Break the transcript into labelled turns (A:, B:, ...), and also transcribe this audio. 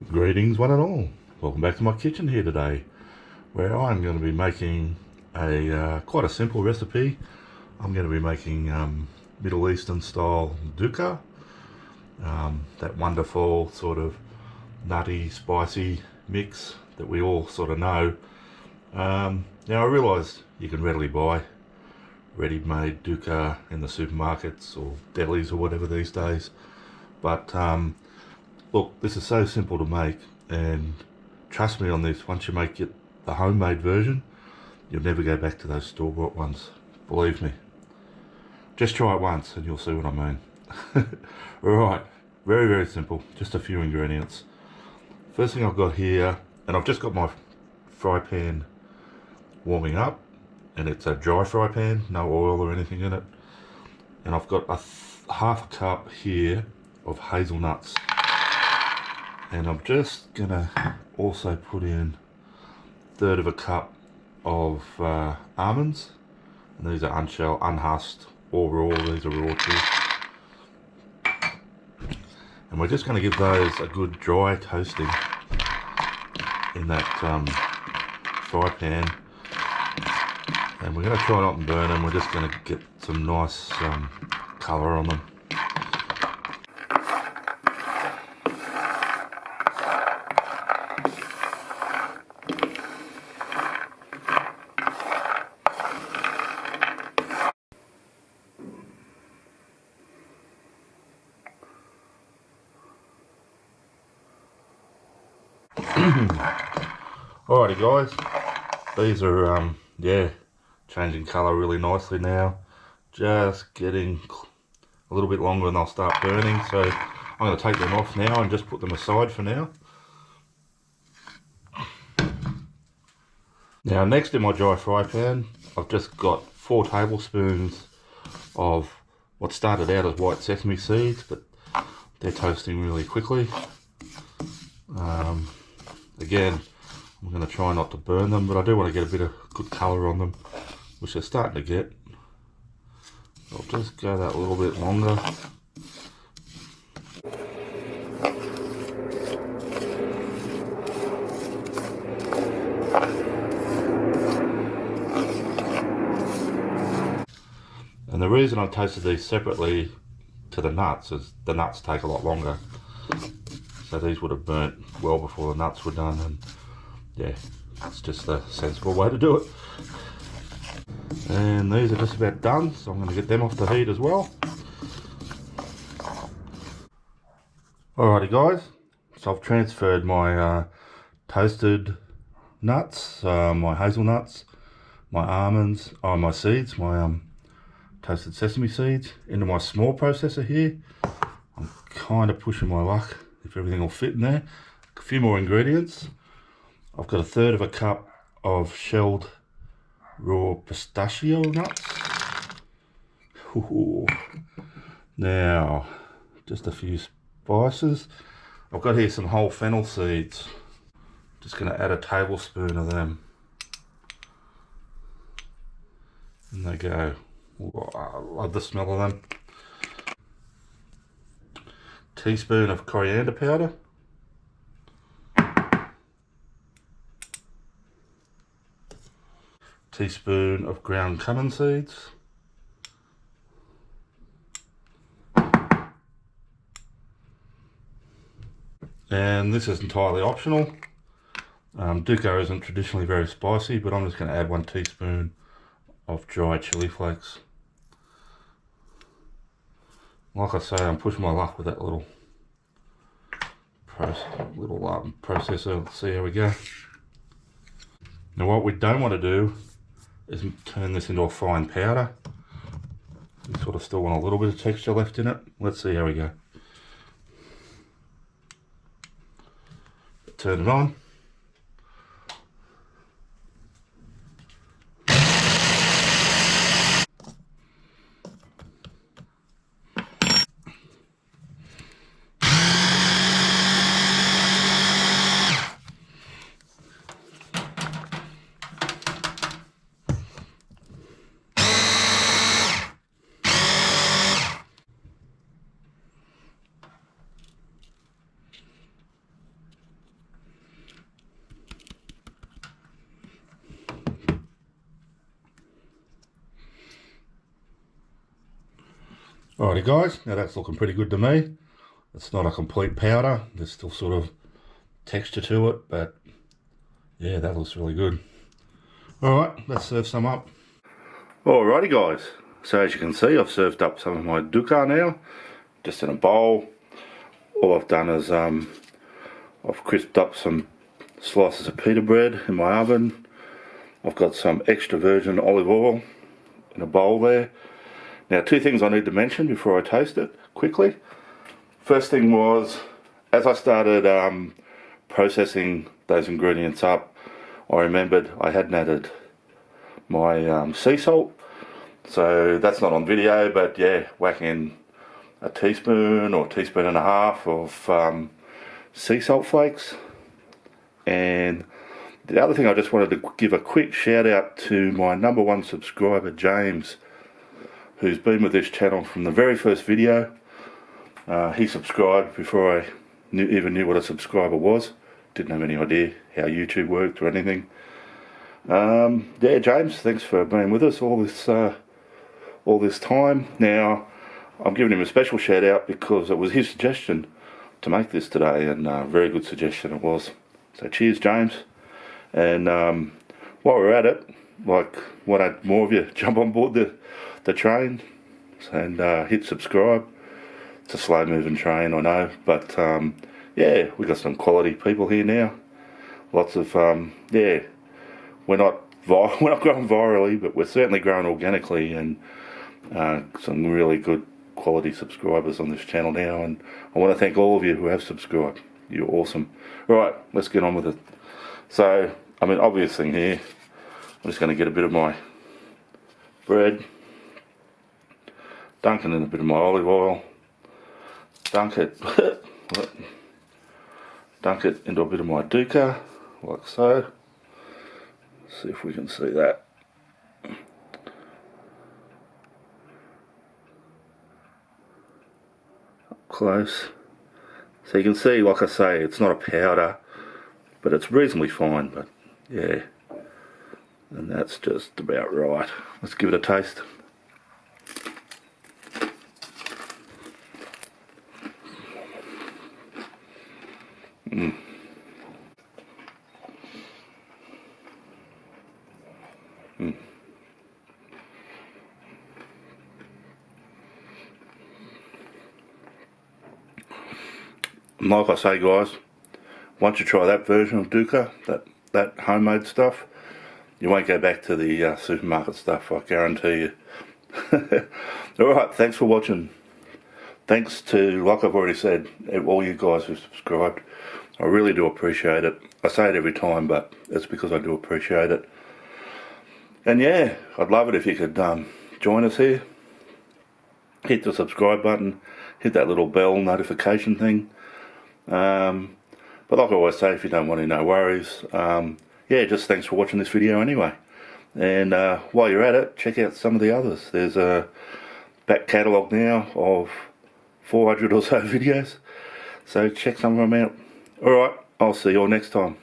A: Greetings one and all. Welcome back to my kitchen here today, where I'm going to be making a quite a simple recipe. I'm going to be making Middle Eastern style Dukkah, that wonderful sort of nutty, spicy mix that we all sort of know. Now I realise you can readily buy ready-made Dukkah in the supermarkets or delis or whatever these days, but look, this is so simple to make, and trust me on this, once you make it the homemade version, you'll never go back to those store-bought ones. Believe me. Just try it once and you'll see what I mean. Alright, very, very simple. Just a few ingredients. First thing I've got here, and I've just got my fry pan warming up, and it's a dry fry pan, no oil or anything in it. And I've got half a cup here of hazelnuts. And I'm just gonna also put in a third of a cup of almonds, and these are unshelled, unhusked, or raw. These are raw too. And we're just going to give those a good dry toasting in that fry pan. And we're going to try not to burn them. We're just going to get some nice colour on them. Alrighty guys, these are yeah, changing colour really nicely now. Just getting a little bit longer and they'll start burning, so I'm going to take them off now and just put them aside for now. Now next in my dry fry pan, I've just got 4 tablespoons of what started out as white sesame seeds, but they're toasting really quickly. Again, I'm going to try not to burn them, but I do want to get a bit of good colour on them, which they're starting to get. I'll just go that a little bit longer. And the reason I've toasted these separately to the nuts is the nuts take a lot longer. So these would have burnt well before the nuts were done, and yeah, it's just a sensible way to do it. And these are just about done, so I'm going to get them off the heat as well. Alrighty guys, so I've transferred my toasted nuts, my hazelnuts, my almonds, my seeds, my toasted sesame seeds into my small processor here. I'm kind of pushing my luck if everything will fit in there. A few more ingredients. I've got a third of a cup of shelled raw pistachio nuts. Ooh. Now, just a few spices. I've got here some whole fennel seeds. Just going to add a tablespoon of them. And they go. Ooh, I love the smell of them. Teaspoon of coriander powder. Teaspoon of ground cumin seeds. And this is entirely optional. Dukkah isn't traditionally very spicy, but I'm just going to add 1 teaspoon of dry chili flakes. Like I say, I'm pushing my luck with that little processor. Let's see how we go. Now what we don't want to do is turn this into a fine powder. We sort of still want a little bit of texture left in it. Let's see how we go. Turn it on. Alrighty guys, now that's looking pretty good to me. It's not a complete powder, there's still sort of texture to it, but yeah, that looks really good. Alright, let's serve some up. Alrighty guys, so as you can see I've served up some of my Dukkah now, just in a bowl. All I've done is I've crisped up some slices of pita bread in my oven. I've got some extra virgin olive oil in a bowl there. Now, two things I need to mention before I taste it quickly. First thing was, as I started processing those ingredients up, I remembered I hadn't added my sea salt. So that's not on video, but yeah, whack in a teaspoon or teaspoon and a half of sea salt flakes. And the other thing, I just wanted to give a quick shout out to my #1 subscriber, James, who's been with this channel from the very first video. He subscribed before I even knew what a subscriber was. Didn't have any idea how YouTube worked or anything. Yeah, James, thanks for being with us all this time. Now, I'm giving him a special shout out because it was his suggestion to make this today, and a very good suggestion it was. So cheers, James. And while we're at it, like, why don't more of you jump on board the train and hit subscribe. It's a slow moving train, I know, but yeah, we got some quality people here now. Lots of yeah, we're not growing virally, but we're certainly growing organically, and some really good quality subscribers on this channel now. And I want to thank all of you who have subscribed. You're awesome. All right, let's get on with it. So, I mean, obvious thing here, I'm just going to get a bit of my bread, dunk it in a bit of my olive oil, dunk it into a bit of my Dukkah, like so. Let's see if we can see that. Up close. So you can see, like I say, it's not a powder, but it's reasonably fine, but yeah. And that's just about right. Let's give it a taste. And like I say, guys, once you try that version of Dukkah, that homemade stuff, you won't go back to the supermarket stuff, I guarantee you. Alright, thanks for watching. Thanks to, like I've already said, all you guys who subscribed. I really do appreciate it. I say it every time, but it's because I do appreciate it. And yeah, I'd love it if you could join us here. Hit the subscribe button, hit that little bell notification thing. But like I always say, if you don't want to, no worries. Yeah, just thanks for watching this video anyway. And while you're at it, check out some of the others. There's a back catalogue now of 400 or so videos. So check some of them out. Alright, I'll see you all next time.